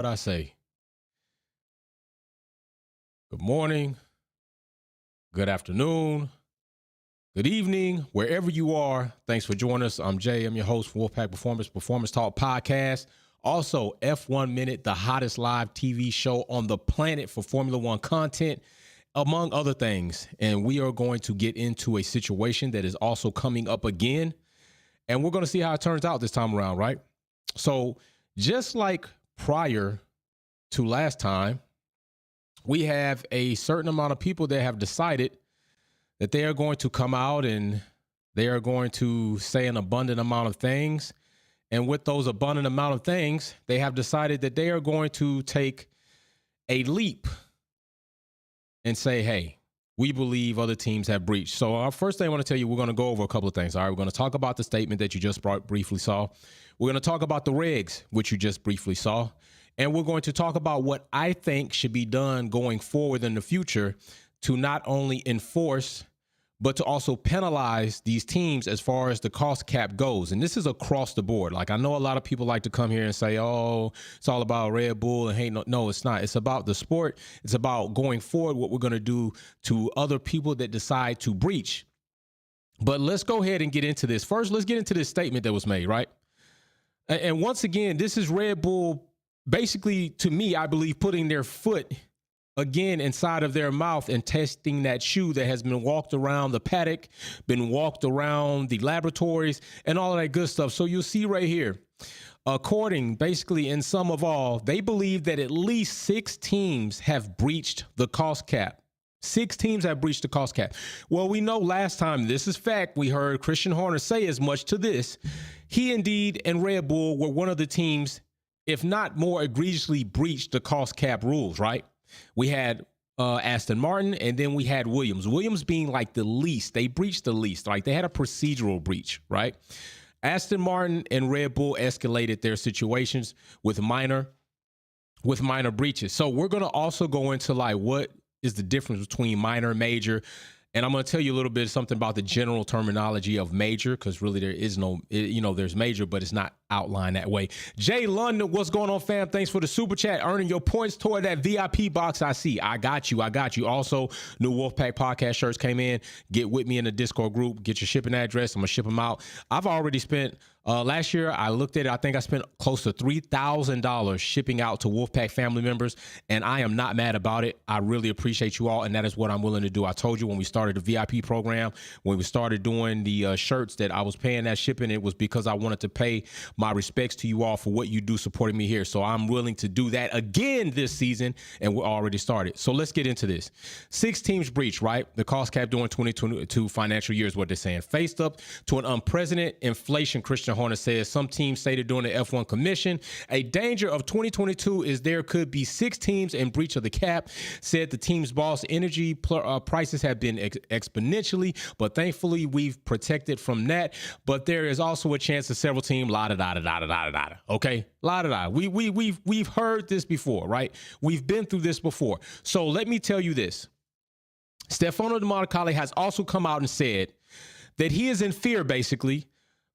What I say? Good morning, good afternoon, good evening, wherever you are. Thanks for joining us. I'm Jay. I'm your host for Wolfpack Performance Talk Podcast. Also, F1 Minute, the hottest live TV show on the planet for Formula One content, among other things. And we are going to get into a situation that is also coming up again. And we're going to see how it turns out this time around, right? So just like prior to last time, we have a certain amount of people that have decided that they are going to come out and they are going to say an abundant amount of things. And with those abundant amount of things, they have decided that they are going to take a leap and say, hey, we believe other teams have breached. So our first thing I want to tell you, we're going to go over a couple of things. All right, we're going to talk about the statement that you just briefly saw. We're going to talk about the regs, which you just briefly saw. And we're going to talk about what I think should be done going forward in the future to not only enforce, but to also penalize these teams as far as the cost cap goes. And this is across the board. Like, I know a lot of people like to come here and say, oh, it's all about Red Bull and hey, no, it's not. It's about the sport. It's about going forward, what we're going to do to other people that decide to breach. But let's go ahead and get into this. First, let's get into this statement that was made, right? And once again, this is Red Bull basically, to me, I believe, putting their foot again inside of their mouth and testing that shoe that has been walked around the paddock, been walked around the laboratories, and all of that good stuff. So you'll see right here, according basically in sum of all, they believe that at least 6 teams have breached the cost cap. 6 teams have breached the cost cap. Well, we know last time, this is fact, we heard Christian Horner say as much to this. He indeed and Red Bull were one of the teams, if not more egregiously, breached the cost cap rules, right? We had Aston Martin, and then we had Williams. Williams being like the least. They breached the least. Like, they had a procedural breach, right? Aston Martin and Red Bull escalated their situations with minor breaches. So we're going to also go into like what is the difference between minor and major. And I'm going to tell you a little bit something about the general terminology of major, because really there is no, there's major, but it's not outlined that way. Jay London, what's going on, fam? Thanks for the super chat. Earning your points toward that VIP box I see. I got you. Also, new Wolfpack podcast shirts came in. Get with me in the Discord group. Get your shipping address. I'm going to ship them out. I've already spent, last year, I looked at it. I think I spent close to $3,000 shipping out to Wolfpack family members, and I am not mad about it. I really appreciate you all, and that is what I'm willing to do. I told you when we started the VIP program, when we started doing the shirts, that I was paying that shipping. It was because I wanted to pay my respects to you all for what you do supporting me here. So I'm willing to do that again this season, and we're already started. So let's get into this. 6 teams breached, right? The cost cap during 2022 financial year is what they're saying. Faced up to an unprecedented inflation, Christian Horner says. Some teams stated during the F1 commission, a danger of 2022 is there could be 6 teams in breach of the cap. Said the team's boss, energy prices have been exponentially, but thankfully we've protected from that. But there is also a chance that several teams, okay, we've heard this before, right? We've been through this before. So let me tell you this. Stefano Domenicali has also come out and said that he is in fear, basically,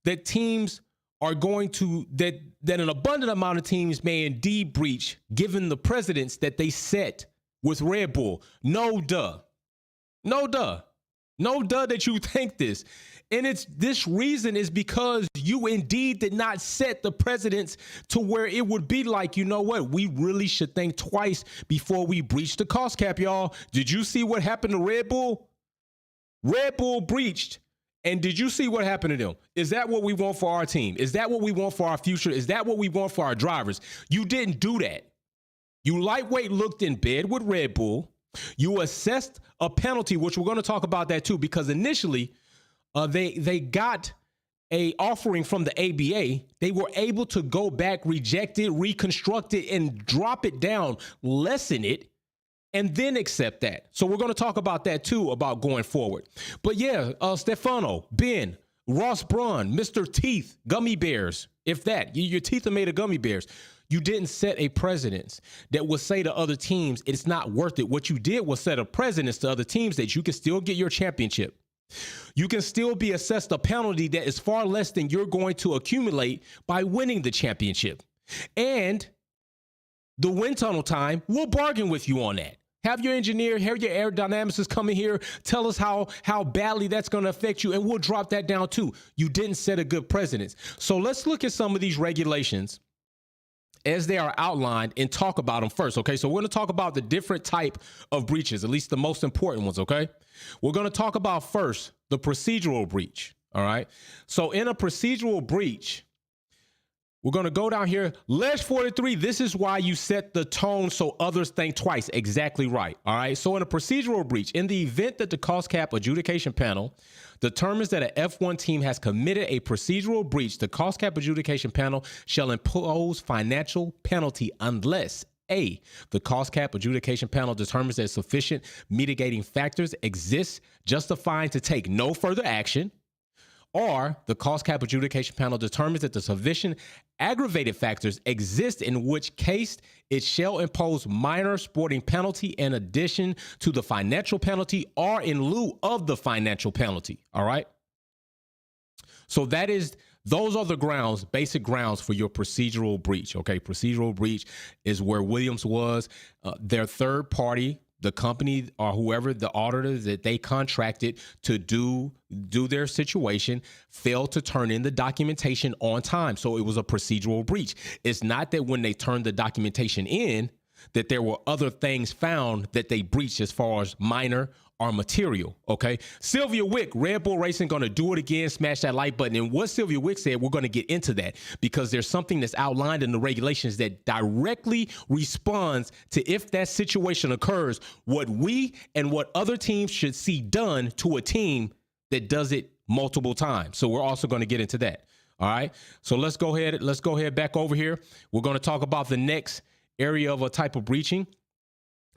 that teams are going to, that an abundant amount of teams may indeed breach, given the precedents that they set with Red Bull. No duh that you think this. And this reason is because you indeed did not set the precedents to where it would be like, you know what, we really should think twice before we breach the cost cap, y'all. Did you see what happened to Red Bull? Red Bull breached. And did you see what happened to them? Is that what we want for our team? Is that what we want for our future? Is that what we want for our drivers? You didn't do that. You lightweight looked in bed with Red Bull. You assessed a penalty, which we're going to talk about that too, because initially they got a offering from the ABA. They were able to go back, reject it, reconstruct it, and drop it down, lessen it, and then accept that. So we're going to talk about that too, about going forward. But yeah, Stefano, Ben, Ross Braun, Mr. Teeth, gummy bears, if that, your teeth are made of gummy bears. You didn't set a precedence that would say to other teams, it's not worth it. What you did was set a precedence to other teams that you can still get your championship. You can still be assessed a penalty that is far less than you're going to accumulate by winning the championship. And the wind tunnel time, we'll bargain with you on that. Have your engineer, have your aerodynamicists come in here, tell us how badly that's going to affect you, and we'll drop that down too. You didn't set a good precedent. So let's look at some of these regulations as they are outlined and talk about them first, okay? So we're going to talk about the different type of breaches, at least the most important ones, okay? We're going to talk about first the procedural breach, all right? So in a procedural breach, we're going to go down here. Ledge 43, this is why you set the tone so others think twice. Exactly right. All right. So in a procedural breach, in the event that the cost cap adjudication panel determines that an F1 team has committed a procedural breach, the cost cap adjudication panel shall impose financial penalty unless A, the cost cap adjudication panel determines that sufficient mitigating factors exist justifying to take no further action, or the cost cap adjudication panel determines that the sufficient aggravated factors exist, in which case it shall impose minor sporting penalty in addition to the financial penalty or in lieu of the financial penalty. All right. So those are the grounds, basic grounds for your procedural breach. Okay. Procedural breach is where Williams was. Their third party, the company or whoever, the auditor that they contracted to do their situation, failed to turn in the documentation on time. So it was a procedural breach. It's not that when they turned the documentation in that there were other things found that they breached as far as minor or material, okay? Sylvia Wick, Red Bull Racing, going to do it again, smash that like button. And what Sylvia Wick said, we're going to get into that because there's something that's outlined in the regulations that directly responds to if that situation occurs, what we and what other teams should see done to a team that does it multiple times. So we're also going to get into that. All right. So let's go ahead back over here. We're going to talk about the next area of a type of breaching.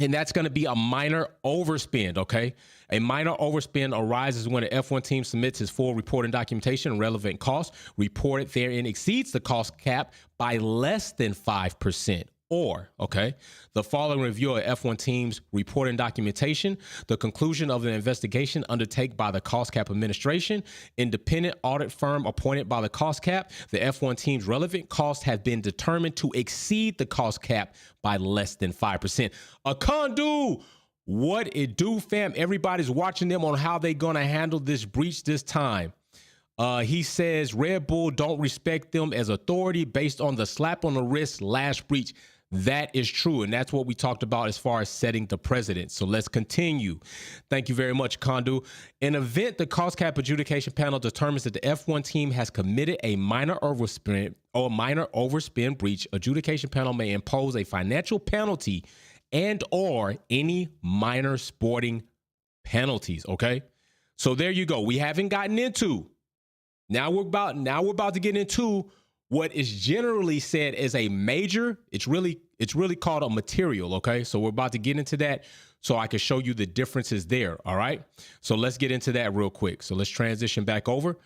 And that's going to be a minor overspend, okay? A minor overspend arises when an F1 team submits its full reporting documentation and relevant costs. Reported therein exceeds the cost cap by less than 5%. Or, okay, the following review of F1 team's reporting documentation, the conclusion of an investigation undertaken by the cost cap administration, independent audit firm appointed by the cost cap, the F1 team's relevant costs have been determined to exceed the cost cap by less than 5%. A condu, what it do, fam? Everybody's watching them on how they gonna handle this breach this time. He says Red Bull don't respect them as authority based on the slap on the wrist last breach. That is true. And that's what we talked about as far as setting the precedent. So let's continue. Thank you very much, Kondu. In event the cost cap adjudication panel determines that the F1 team has committed a minor overspend breach, adjudication panel may impose a financial penalty and or any minor sporting penalties. Okay. So there you go. We haven't gotten into. Now we're about to get into what is generally said as a major. It's really called a material, okay? So we're about to get into that so I can show you the differences there, all right? So let's get into that real quick. So let's transition back over.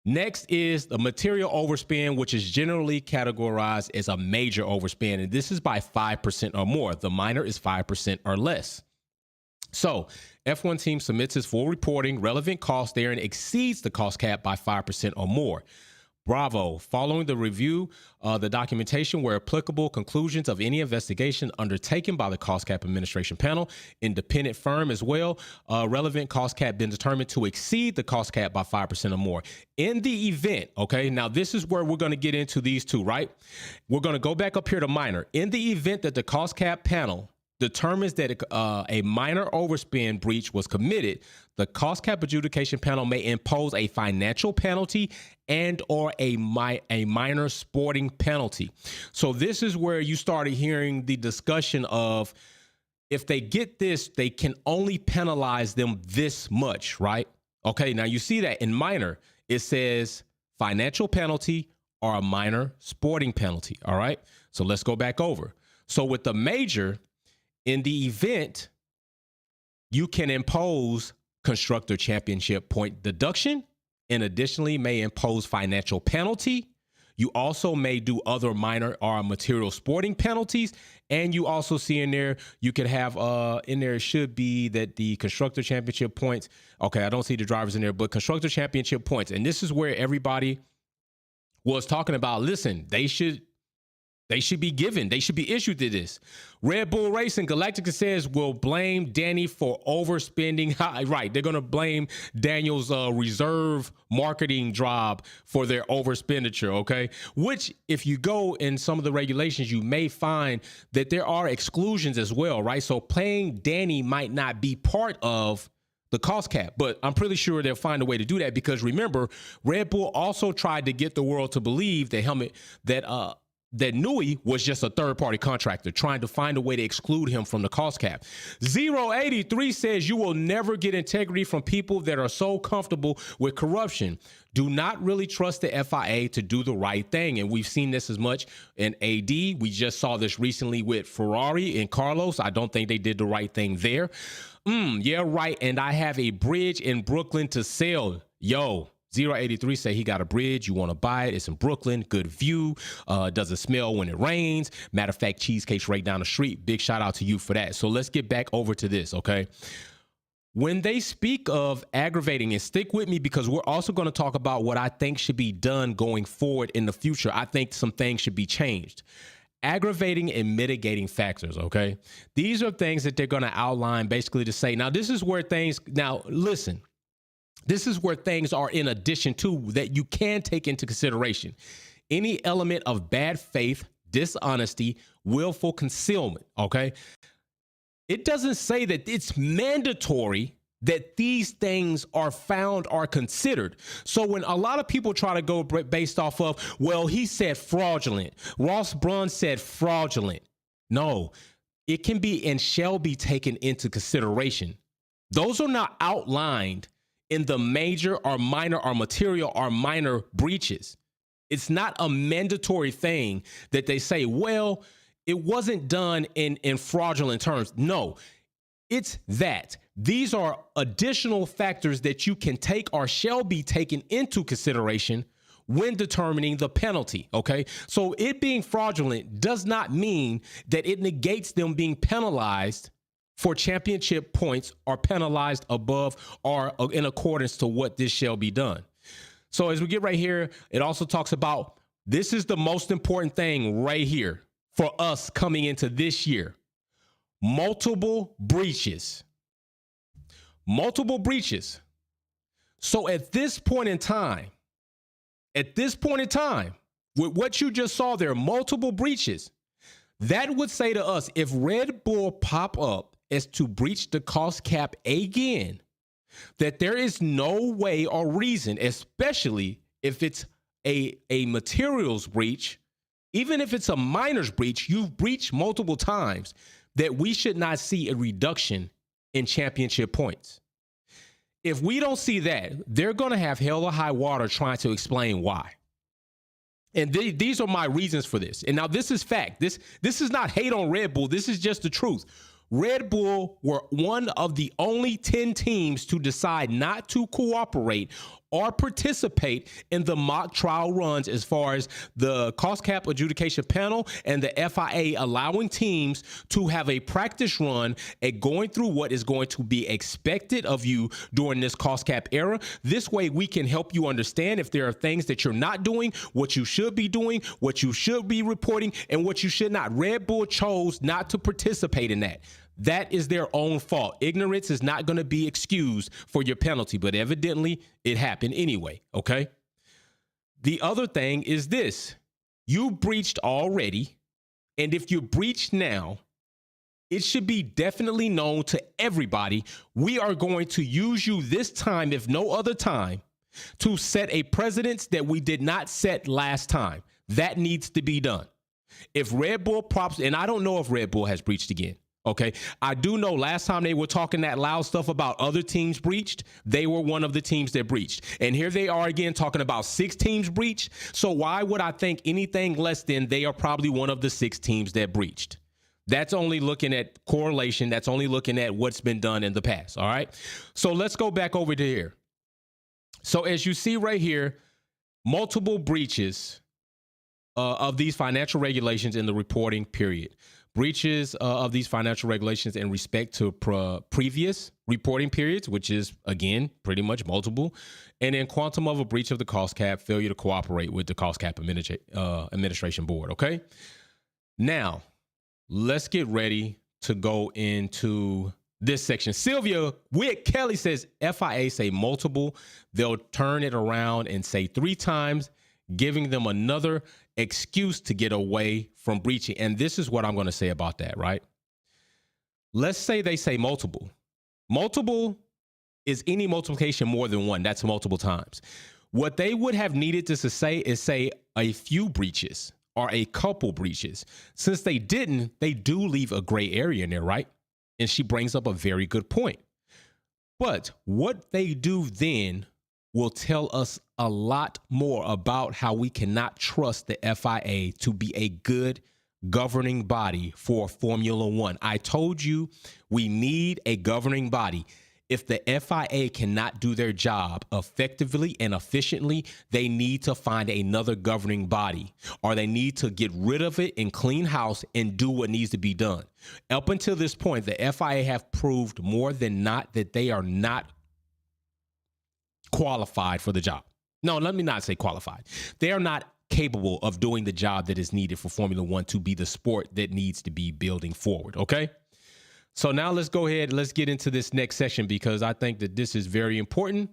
Next is the material overspend, which is generally categorized as a major overspend, and this is by 5% or more. The minor is 5% or less. So F1 team submits its full reporting, relevant cost therein exceeds the cost cap by 5% or more. Bravo. Following the review, the documentation where applicable, conclusions of any investigation undertaken by the cost cap administration panel, independent firm as well, relevant cost cap been determined to exceed the cost cap by 5% or more. In the event, okay, now this is where we're going to get into these two, right? We're going to go back up here to minor. In the event that the cost cap panel determines that a minor overspend breach was committed, the cost cap adjudication panel may impose a financial penalty and or a minor sporting penalty. So this is where you started hearing the discussion of if they get this, they can only penalize them this much, right? Okay, now you see that in minor, it says financial penalty or a minor sporting penalty, all right? So let's go back over. So with the major, in the event, you can impose constructor championship point deduction and additionally may impose financial penalty. You also may do other minor or material sporting penalties. And you also see in there, you could have in there, it should be that the constructor championship points. Okay, I don't see the drivers in there, but constructor championship points. And this is where everybody was talking about, listen, they should They should be issued to this. Red Bull Racing, Galactica says, will blame Danny for overspending. Right, they're going to blame Daniel's reserve marketing job for their overexpenditure, okay? Which, if you go in some of the regulations, you may find that there are exclusions as well, right? So playing Danny might not be part of the cost cap, but I'm pretty sure they'll find a way to do that, because remember, Red Bull also tried to get the world to believe that Nui was just a third-party contractor, trying to find a way to exclude him from the cost cap. 083 says, you will never get integrity from people that are so comfortable with corruption. Do not really trust the FIA to do the right thing. And we've seen this as much in AD. We just saw this recently with Ferrari and Carlos. I don't think they did the right thing there. Yeah, right. And I have a bridge in Brooklyn to sell. Yo. 083 say he got a bridge. You want to buy it. It's in Brooklyn. Good view. Doesn't smell when it rains. Matter of fact, cheesecake's right down the street. Big shout out to you for that. So let's get back over to this, okay? When they speak of aggravating, and stick with me, because we're also going to talk about what I think should be done going forward in the future. I think some things should be changed. Aggravating and mitigating factors, okay? These are things that they're going to outline basically to say, now this is where listen. This is where things are in addition to that you can take into consideration. Any element of bad faith, dishonesty, willful concealment, okay? It doesn't say that it's mandatory that these things are considered. So when a lot of people try to go based off of, well, he said fraudulent, Ross Braun said fraudulent. No, it can be and shall be taken into consideration. Those are not outlined in the major or minor or material or minor breaches. It's not a mandatory thing that they say, well, it wasn't done in fraudulent terms. No, it's that. These are additional factors that you can take or shall be taken into consideration when determining the penalty, okay? So it being fraudulent does not mean that it negates them being penalized for championship points or penalized above or in accordance to what this shall be done. So as we get right here, it also talks about, this is the most important thing right here for us coming into this year. Multiple breaches. Multiple breaches. So at this point in time, with what you just saw there, multiple breaches, that would say to us, if Red Bull pop up as to breach the cost cap again, that there is no way or reason, especially if it's a materials breach, even if it's a minors breach, you've breached multiple times, that we should not see a reduction in championship points. If we don't see that, they're going to have hell or high water trying to explain why. And these are my reasons for this. And now this is fact. This is not hate on Red Bull. This is just the truth. Red Bull were one of the only 10 teams to decide not to cooperate or participate in the mock trial runs as far as the cost cap adjudication panel and the FIA allowing teams to have a practice run at going through what is going to be expected of you during this cost cap era. This way we can help you understand if there are things that you're not doing, what you should be doing, what you should be reporting, and what you should not. Red Bull chose not to participate in that. That is their own fault. Ignorance is not going to be excused for your penalty, but evidently it happened anyway, okay? The other thing is this. You breached already, and if you breach now, it should be definitely known to everybody. We are going to use you this time, if no other time, to set a precedence that we did not set last time. That needs to be done. If Red Bull props, and I don't know if Red Bull has breached again. Okay, I do know last time they were talking that loud stuff about other teams breached, they were one of the teams that breached. And here they are again talking about 6 teams breached. So why would I think anything less than they are probably one of the 6 teams that breached? That's only looking at correlation. That's only looking at what's been done in the past. All right, so let's go back over to here. So as you see right here, multiple breaches of these financial regulations in the reporting period. Breaches of these financial regulations in respect to previous reporting periods, which is, again, pretty much multiple. And then quantum of a breach of the cost cap, failure to cooperate with the cost cap administration board, okay? Now, let's get ready to go into this section. Sylvia Wick Kelly says FIA say multiple. They'll turn it around and say 3 times, giving them another excuse to get away from breaching. And this is what I'm going to say about that, right? Let's say they say multiple. Multiple is any multiplication more than 1. That's multiple times. What they would have needed to say is say a few breaches or a couple breaches. Since they didn't, they do leave a gray area in there, right? And she brings up a very good point. But what they do then will tell us a lot more about how we cannot trust the FIA to be a good governing body for Formula One. I told you we need a governing body. If the FIA cannot do their job effectively and efficiently, they need to find another governing body, or they need to get rid of it and clean house and do what needs to be done. Up until this point, the FIA have proved more than not that they are not qualified for the job. No, let me not say qualified. They are not capable of doing the job that is needed for Formula One to be the sport that needs to be building forward, okay? So now let's go ahead. Let's get into this next section because I think that this is very important.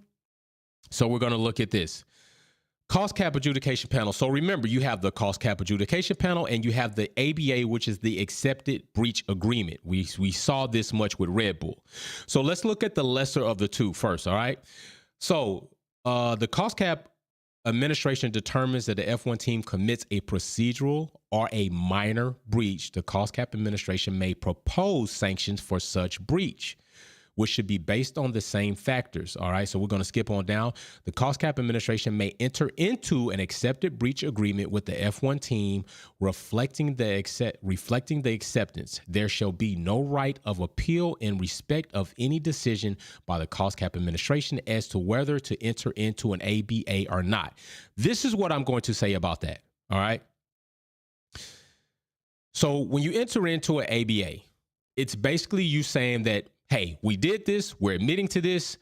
So we're going to look at this. Cost cap adjudication panel. So remember, you have the cost cap adjudication panel and you have the ABA, which is the accepted breach agreement. We saw this much with Red Bull. So let's look at the lesser of the two first, all right? So the cost cap administration determines that the F1 team commits a procedural or a minor breach. The cost cap administration may propose sanctions for such breach, which should be based on the same factors. All right, so we're going to skip on down. The cost cap administration may enter into an accepted breach agreement with the F1 team, reflecting the acceptance. There shall be no right of appeal in respect of any decision by the cost cap administration as to whether to enter into an ABA or not. This is what I'm going to say about that. All right. So when you enter into an ABA, it's basically you saying that, hey, we did this. We're admitting to this.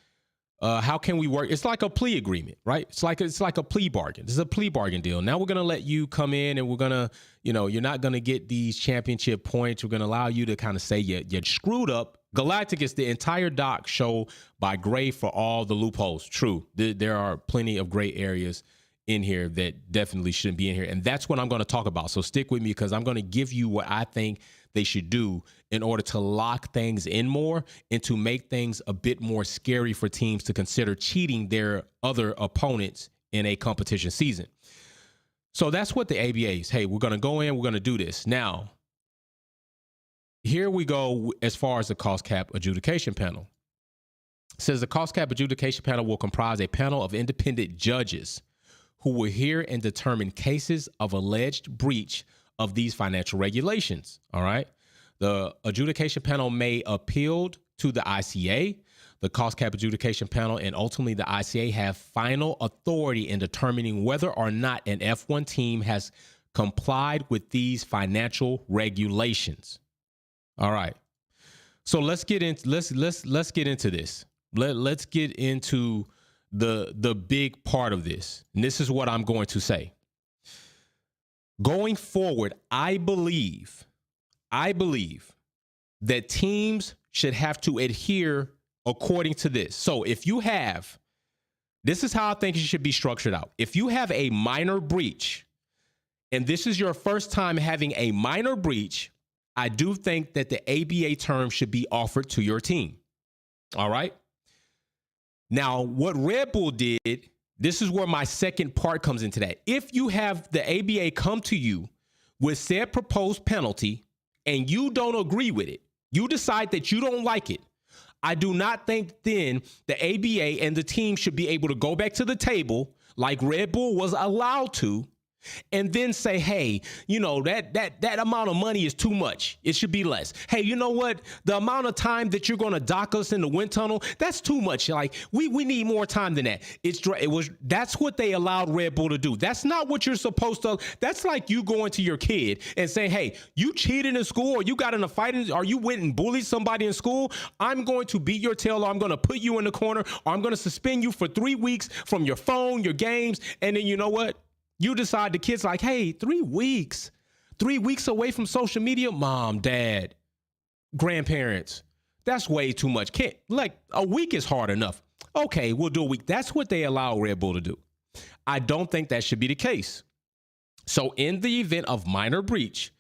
How can we work? It's like a plea agreement, right? It's like a plea bargain. This is a plea bargain deal. Now we're going to let you come in and we're going to, you're not going to get these championship points. We're going to allow you to kind of say you screwed up. Galactic is the entire doc show by Gray for all the loopholes. True. There are plenty of gray areas in here that definitely shouldn't be in here. And that's what I'm going to talk about. So stick with me because I'm going to give you what I think they should do in order to lock things in more and to make things a bit more scary for teams to consider cheating their other opponents in a competition season. So that's what the ABA is. Hey, we're going to go in, we're going to do this. Now, here we go as far as the cost cap adjudication panel. It says the cost cap adjudication panel will comprise a panel of independent judges who will hear and determine cases of alleged breach of these financial regulations. All right. The adjudication panel may appeal to the ICA, the cost cap adjudication panel, and ultimately the ICA have final authority in determining whether or not an F1 team has complied with these financial regulations. All right. So let's get into let's get into this. Let's get into the big part of this. And this is what I'm going to say. Going forward, I believe that teams should have to adhere according to this. So if you have, this is how I think it should be structured out. If you have a minor breach, and this is your first time having a minor breach, I do think that the ABA term should be offered to your team. All right. Now, what Red Bull did, this is where my second part comes into that. If you have the ABA come to you with said proposed penalty and you don't agree with it, you decide that you don't like it, I do not think then the ABA and the team should be able to go back to the table like Red Bull was allowed to and then say, hey, that amount of money is too much. It should be less. Hey, you know what? The amount of time that you're going to dock us in the wind tunnel, that's too much. Like we need more time than that. That's what they allowed Red Bull to do. That's not what you're supposed to. That's like you going to your kid and saying, hey, you cheated in school or you got in a fight or you went and bullied somebody in school. I'm going to beat your tail or I'm going to put you in the corner or I'm going to suspend you for 3 weeks from your phone, your games. And then you know what? You decide the kid's like, hey, 3 weeks. 3 weeks away from social media, mom, dad, grandparents. That's way too much. Like a week is hard enough. Okay, we'll do a week. That's what they allow Red Bull to do. I don't think that should be the case. So in the event of minor breach,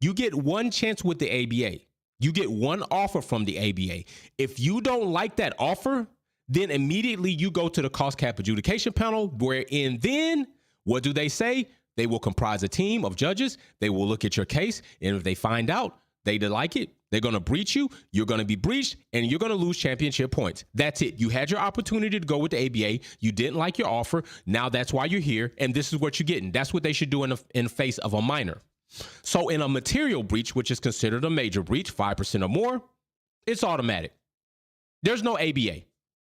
you get one chance with the ABA. You get one offer from the ABA. If you don't like that offer, then immediately you go to the cost cap adjudication panel, wherein then what do they say? They will comprise a team of judges. They will look at your case. And if they find out they didn't like it, they're going to breach you. You're going to be breached and you're going to lose championship points. That's it. You had your opportunity to go with the ABA. You didn't like your offer. Now that's why you're here. And this is what you're getting. That's what they should do in face of a minor. So in a material breach, which is considered a major breach, 5% or more, it's automatic. There's no ABA.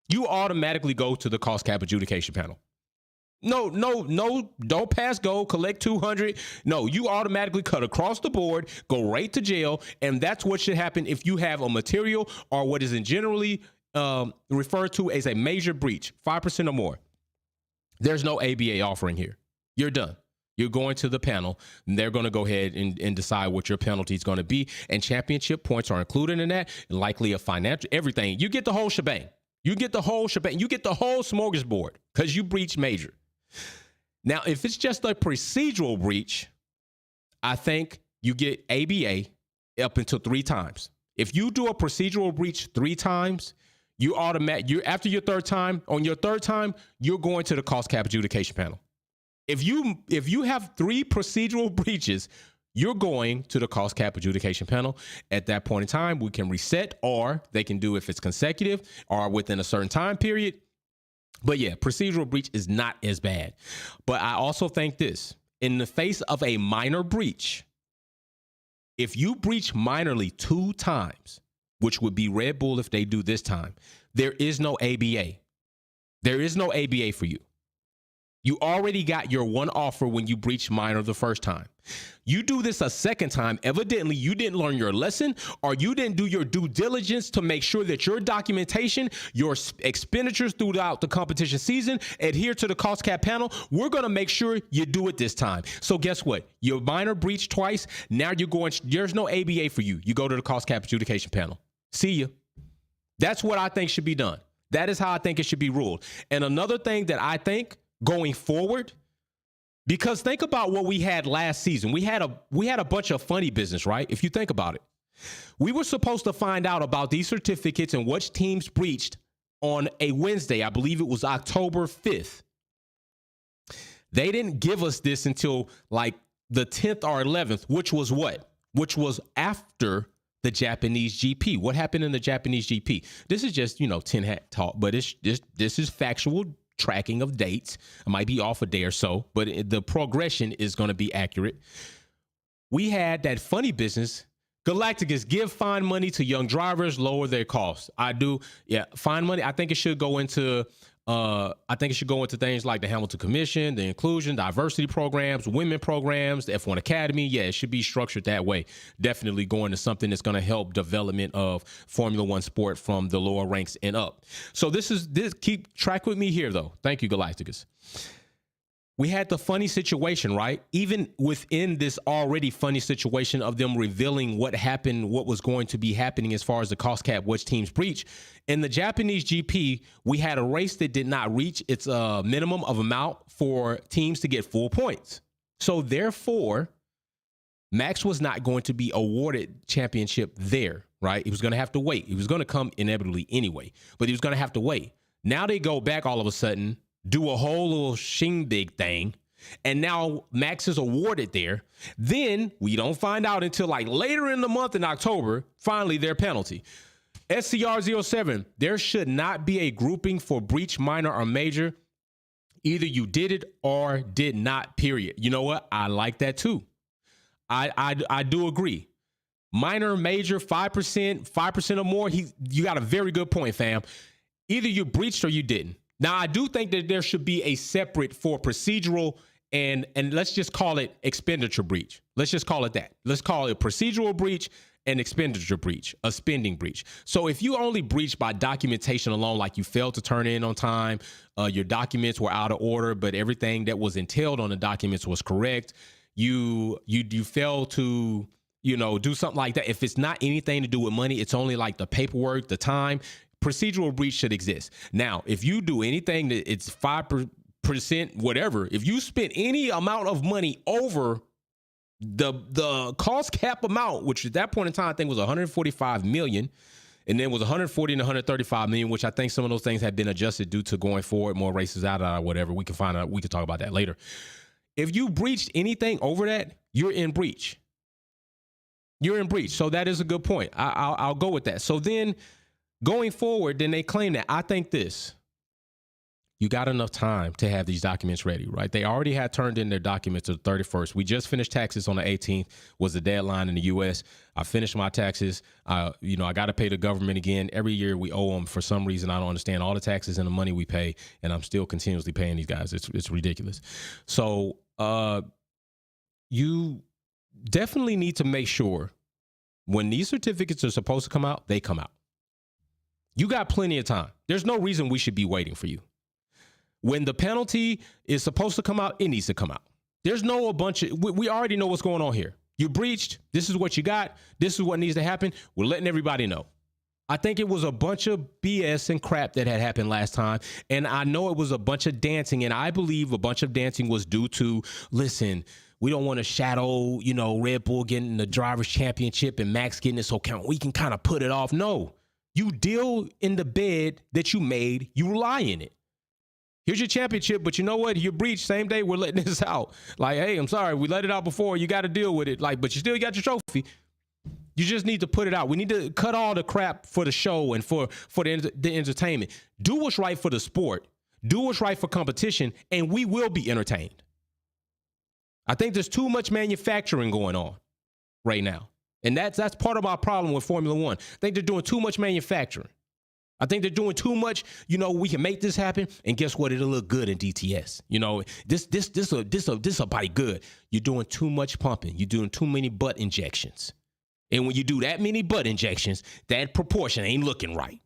You automatically go to the cost cap adjudication panel. No, don't pass go, collect 200. No, you automatically cut across the board, go right to jail. And that's what should happen if you have a material or what is generally referred to as a major breach, 5% or more. There's no ABA offering here. You're done. You're going to the panel, and they're going to go ahead and decide what your penalty is going to be. And championship points are included in that, likely a financial, everything. You get the whole shebang. You get the whole shebang. You get the whole smorgasbord because you breached major. Now, if it's just a procedural breach, I think you get ABA up until 3 times. If you do a procedural breach 3 times, you're after your third time, on your third time, you're going to the cost cap adjudication panel. If you have 3 procedural breaches, you're going to the cost cap adjudication panel. At that point in time, we can reset, or they can do if it's consecutive or within a certain time period. But yeah, procedural breach is not as bad. But I also think this, in the face of a minor breach, if you breach minorly 2 times, which would be Red Bull if they do this time, there is no ABA. There is no ABA for you. You already got your one offer when you breached minor the first time. You do this a second time, evidently you didn't learn your lesson, or you didn't do your due diligence to make sure that your documentation, your expenditures throughout the competition season adhere to the cost cap panel. We're going to make sure you do it this time. So guess what? Your minor breached twice. Now you're going, there's no ABA for you. You go to the cost cap adjudication panel. See ya. That's what I think should be done. That is how I think it should be ruled. And another thing that I think going forward, because think about what we had last season. We had a bunch of funny business, right? If you think about it, we were supposed to find out about these certificates and which teams breached on a Wednesday. I believe it was October 5th. They didn't give us this until like the 10th or 11th, which was what? Which was after the Japanese GP. What happened in the Japanese GP? This is just, tin hat talk, but this is factual tracking of dates. I might be off a day or so, but the progression is going to be accurate. We had that funny business. Galacticus, give fine money to young drivers, lower their costs. I do. Yeah. Fine money. I think it should go into things like the Hamilton Commission, the inclusion, diversity programs, women programs, the F1 Academy. Yeah, it should be structured that way. Definitely going to something that's going to help development of Formula One sport from the lower ranks and up. So this keep track with me here though. Thank you, Galacticus. We had the funny situation, right? Even within this already funny situation of them revealing what happened, what was going to be happening as far as the cost cap, which teams breach. In the Japanese GP, we had a race that did not reach its minimum of amount for teams to get full points. So therefore, Max was not going to be awarded championship there, right? He was going to have to wait. He was going to come inevitably anyway, but he was going to have to wait. Now they go back all of a sudden, do a whole little shindig thing, and now Max is awarded there. Then we don't find out until like later in the month in October, finally their penalty. SCR07, there should not be a grouping for breach, minor, or major. Either you did it or did not, period. You know what? I like that too. I do agree. Minor, major, 5% or more. You got a very good point, fam. Either you breached or you didn't. Now, I do think that there should be a separate for procedural and let's just call it expenditure breach. Let's just call it that. Let's call it procedural breach and expenditure breach, a spending breach. So if you only breach by documentation alone, like you failed to turn in on time, your documents were out of order, but everything that was entailed on the documents was correct, you fail to, do something like that. If it's not anything to do with money, it's only like the paperwork, the time, procedural breach should exist. Now, if you do anything that it's 5%, whatever, if you spend any amount of money over the cost cap amount, which at that point in time, I think was 145 million, and then was 140 and 135 million, which I think some of those things have been adjusted due to going forward, more races out or whatever. We can find out. We can talk about that later. If you breached anything over that, you're in breach. You're in breach. So that is a good point. I'll go with that. So then going forward, then they claim that. I think this. You got enough time to have these documents ready, right? They already had turned in their documents to the 31st. We just finished taxes on the 18th, was the deadline in the U.S. I finished my taxes. I got to pay the government again. Every year we owe them for some reason. I don't understand all the taxes and the money we pay, and I'm still continuously paying these guys. It's ridiculous. So you definitely need to make sure when these certificates are supposed to come out, they come out. You got plenty of time. There's no reason we should be waiting for you. When the penalty is supposed to come out, it needs to come out. There's no we already know what's going on here. You breached. This is what you got. This is what needs to happen. We're letting everybody know. I think it was a bunch of BS and crap that had happened last time. And I know it was a bunch of dancing. And I believe a bunch of dancing was due to, listen, we don't want to shadow, Red Bull getting the driver's championship and Max getting it. So we can kind of put it off. No, you deal in the bed that you made. You lie in it. Here's your championship, but you know what? You breached same day. We're letting this out. Like, hey, I'm sorry. We let it out before. You got to deal with it. Like, but you still got your trophy. You just need to put it out. We need to cut all the crap for the show and for the entertainment. Do what's right for the sport. Do what's right for competition, and we will be entertained. I think there's too much manufacturing going on right now. And that's part of my problem with Formula One. I think they're doing too much manufacturing. I think they're doing too much. We can make this happen, and guess what? It'll look good in DTS. This will body good. You're doing too much pumping. You're doing too many butt injections. And when you do that many butt injections, that proportion ain't looking right.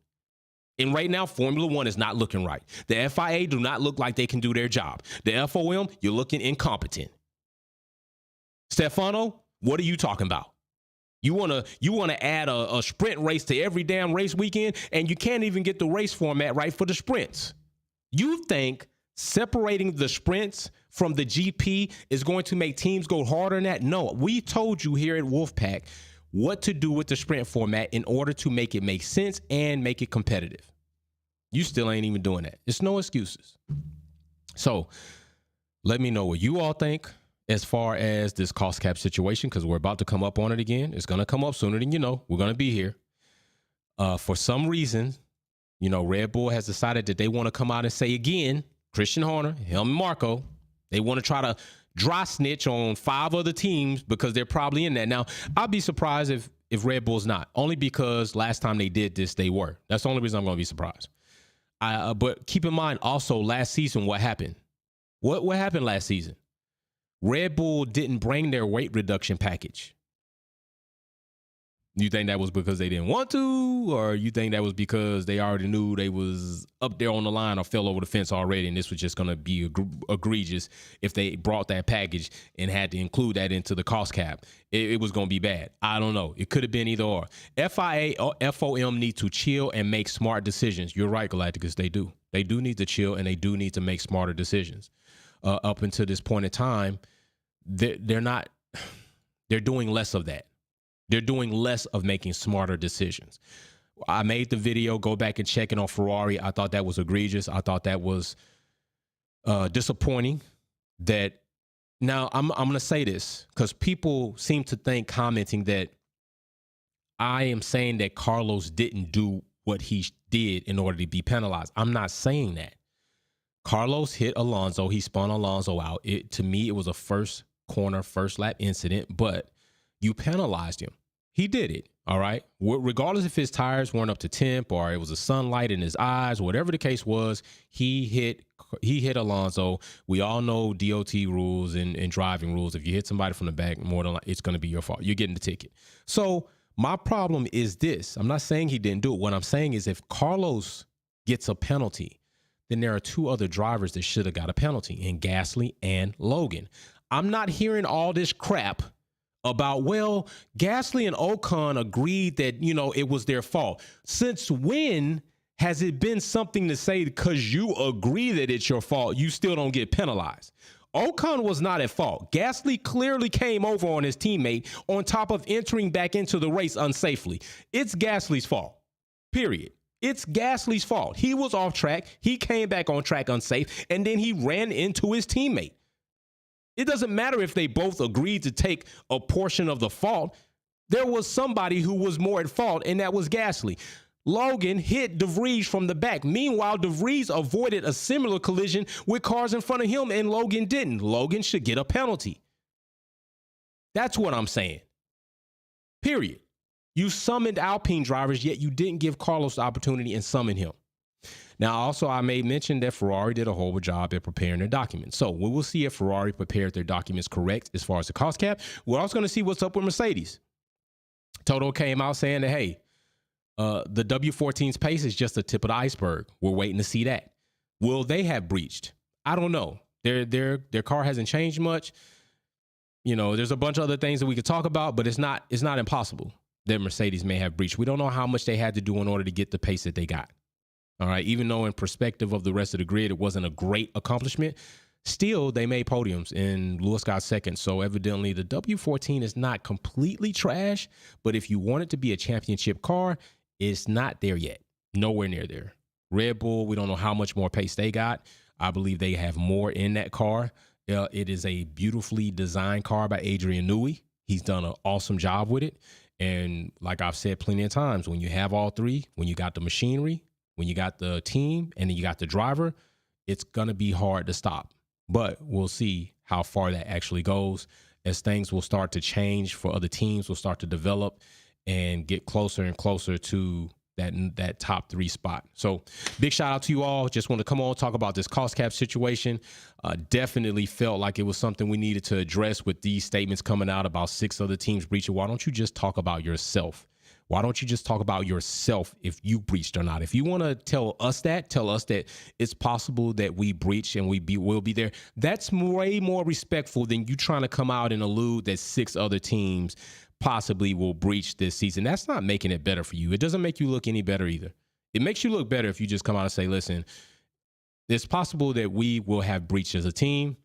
And right now, Formula One is not looking right. The FIA do not look like they can do their job. The FOM, you're looking incompetent. Stefano, what are you talking about? You want to add a sprint race to every damn race weekend, and you can't even get the race format right for the sprints. You think separating the sprints from the GP is going to make teams go harder than that? No, we told you here at Wolfpack what to do with the sprint format in order to make it make sense and make it competitive. You still ain't even doing that. It's no excuses. So let me know what you all think as far as this cost cap situation, because we're about to come up on it again. It's going to come up sooner than you know. We're going to be here. For some reason, Red Bull has decided that they want to come out and say again, Christian Horner, Helmut Marko, they want to try to dry snitch on 5 other teams because they're probably in that. Now, I'll be surprised if Red Bull's not, only because last time they did this, they were. That's the only reason I'm going to be surprised. But keep in mind also last season, what happened? What happened last season? Red Bull didn't bring their weight reduction package. You think that was because they didn't want to, or you think that was because they already knew they was up there on the line or fell over the fence already, and this was just going to be egregious if they brought that package and had to include that into the cost cap? It was going to be bad. I don't know. It could have been either or. FIA or FOM need to chill and make smart decisions. You're right, Galacticus. They do. They do need to chill, and they do need to make smarter decisions. Up until this point in time, they're not. They're doing less of that. They're doing less of making smarter decisions. I made the video. Go back and check it on Ferrari. I thought that was egregious. I thought that was disappointing. That now I'm going to say this because people seem to think commenting that I am saying that Carlos didn't do what he did in order to be penalized. I'm not saying that. Carlos hit Alonso. He spun Alonso out. To me, it was a first corner, first lap incident, but you penalized him. He did it, all right? Regardless if his tires weren't up to temp or it was a sunlight in his eyes, whatever the case was, he hit Alonso. We all know DOT rules and driving rules. If you hit somebody from the back, more than likely, it's going to be your fault. You're getting the ticket. So my problem is this. I'm not saying he didn't do it. What I'm saying is if Carlos gets a penalty, then there are 2 other drivers that should have got a penalty in Gasly and Logan. I'm not hearing all this crap about, well, Gasly and Ocon agreed that, it was their fault. Since when has it been something to say because you agree that it's your fault, you still don't get penalized? Ocon was not at fault. Gasly clearly came over on his teammate on top of entering back into the race unsafely. It's Gasly's fault, period. It's Gasly's fault. He was off track. He came back on track unsafe, and then he ran into his teammate. It doesn't matter if they both agreed to take a portion of the fault. There was somebody who was more at fault, and that was Gasly. Logan hit De Vries from the back. Meanwhile, De Vries avoided a similar collision with cars in front of him, and Logan didn't. Logan should get a penalty. That's what I'm saying. Period. You summoned Alpine drivers, yet you didn't give Carlos the opportunity and summon him. Now, also, I may mention that Ferrari did a horrible job at preparing their documents. So we will see if Ferrari prepared their documents correct as far as the cost cap. We're also going to see what's up with Mercedes. Toto came out saying that, hey, the W14's pace is just the tip of the iceberg. We're waiting to see that. Will they have breached? I don't know. Their car hasn't changed much. There's a bunch of other things that we could talk about, but it's not impossible that Mercedes may have breached. We don't know how much they had to do in order to get the pace that they got. All right. Even though in perspective of the rest of the grid, it wasn't a great accomplishment, still they made podiums and Lewis got second. So evidently the W14 is not completely trash, but if you want it to be a championship car, it's not there yet. Nowhere near there. Red Bull, we don't know how much more pace they got. I believe they have more in that car. It is a beautifully designed car by Adrian Newey. He's done an awesome job with it. And like I've said plenty of times, when you have all three, when you got the machinery, when you got the team, and then you got the driver, it's going to be hard to stop. But we'll see how far that actually goes as things will start to change for other teams, will start to develop and get closer and closer to that top three spot. So big shout out to you all. Just want to come on, talk about this cost cap situation. Definitely felt like it was something we needed to address with these statements coming out about 6 other teams breaching. Why don't you just talk about yourself? Why don't you just talk about yourself if you breached or not? If you want to tell us that it's possible that we breached and will be there. That's way more respectful than you trying to come out and allude that 6 other teams possibly will breach this season. That's not making it better for you. It doesn't make you look any better either. It makes you look better if you just come out and say, listen, it's possible that we will have breached as a team.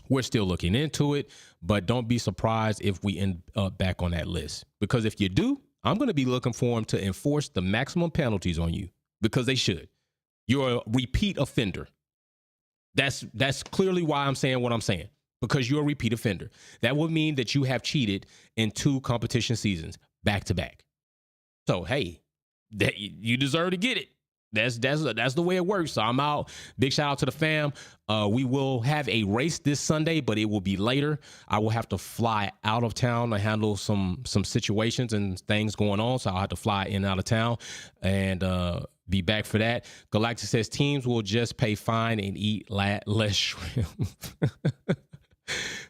We're still looking into it, but don't be surprised if we end up back on that list. Because if you do, I'm going to be looking for them to enforce the maximum penalties on you because they should. You're a repeat offender. That's clearly why I'm saying what I'm saying, because you're a repeat offender. That would mean that you have cheated in 2 competition seasons back to back. So, hey, you deserve to get it. That's the way it works. So I'm out. Big shout out to the fam. We will have a race this Sunday, but it will be later. I will have to fly out of town to handle some situations and things going on. So I'll have to fly in and out of town and be back for that. Galactic says teams will just pay fine and eat less shrimp.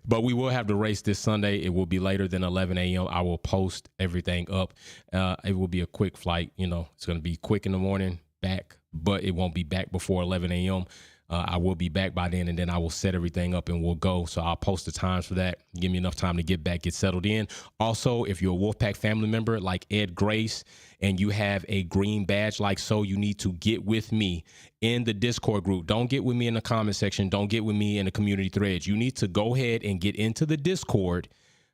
But we will have the race this Sunday. It will be later than 11 a.m. I will post everything up. It will be a quick flight. It's going to be quick in the morning. Back, but it won't be back before 11 a.m. I will be back by then, and then I will set everything up and we'll go. So I'll post the times for that. Give me enough time to get back, get settled in. Also, if you're a Wolfpack family member like Ed Grace and you have a green badge like so, you need to get with me in the Discord group. Don't get with me in the comment section. Don't get with me in the community threads. You need to go ahead and get into the Discord.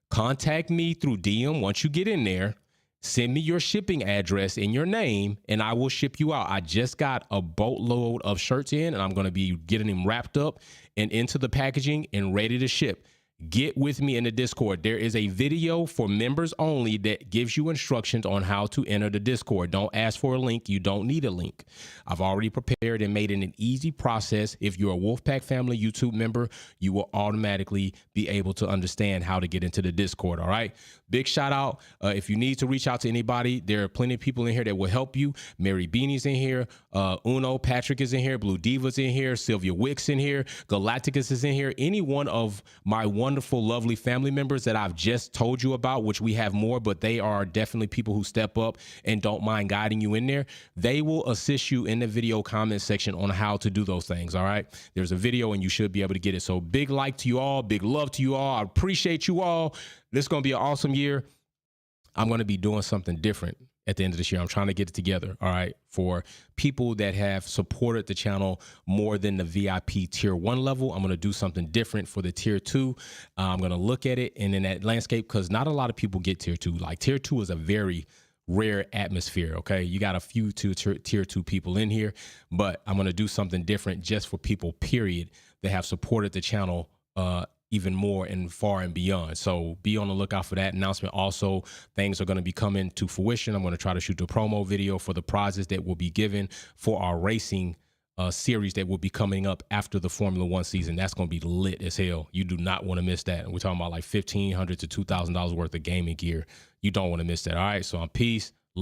Contact me through DM once you get in there. Send me your shipping address and your name, and I will ship you out. I just got a boatload of shirts in, and I'm going to be getting them wrapped up and into the packaging and ready to ship. Get with me in the Discord. There is a video for members only that gives you instructions on how to enter the Discord. Don't ask for a link. You don't need a link. I've already prepared and made it an easy process. If you're a Wolfpack Family YouTube member, you will automatically be able to understand how to get into the Discord. All right. Big shout out. If you need to reach out to anybody, there are plenty of people in here that will help you. Mary Beanie's in here. Uno Patrick is in here. Blue Diva's in here. Sylvia Wicks in here. Galacticus is in here. Any one of my wonderful, lovely family members that I've just told you about, which we have more, but they are definitely people who step up and don't mind guiding you in there. They will assist you in the video comment section on how to do those things. All right. There's a video and you should be able to get it. So big like to you all, big love to you all. I appreciate you all. This is going to be an awesome year. I'm going to be doing something different at the end of this year. I'm trying to get it together, all right, for people that have supported the channel more than the VIP tier 1 level. I'm going to do something different for the tier 2. I'm going to look at it and in that landscape, because not a lot of people get tier 2. Like tier 2 is a very rare atmosphere, okay? You got a few tier 2 people in here, but I'm going to do something different just for people, period, that have supported the channel even more and far and beyond. So be on the lookout for that announcement. Also, things are going to be coming to fruition. I'm going to try to shoot the promo video for the prizes that will be given for our racing series that will be coming up after the Formula One season. That's going to be lit as hell. You do not want to miss that. And we're talking about like $1,500 to $2,000 worth of gaming gear. You don't want to miss that. All right. So I'm peace.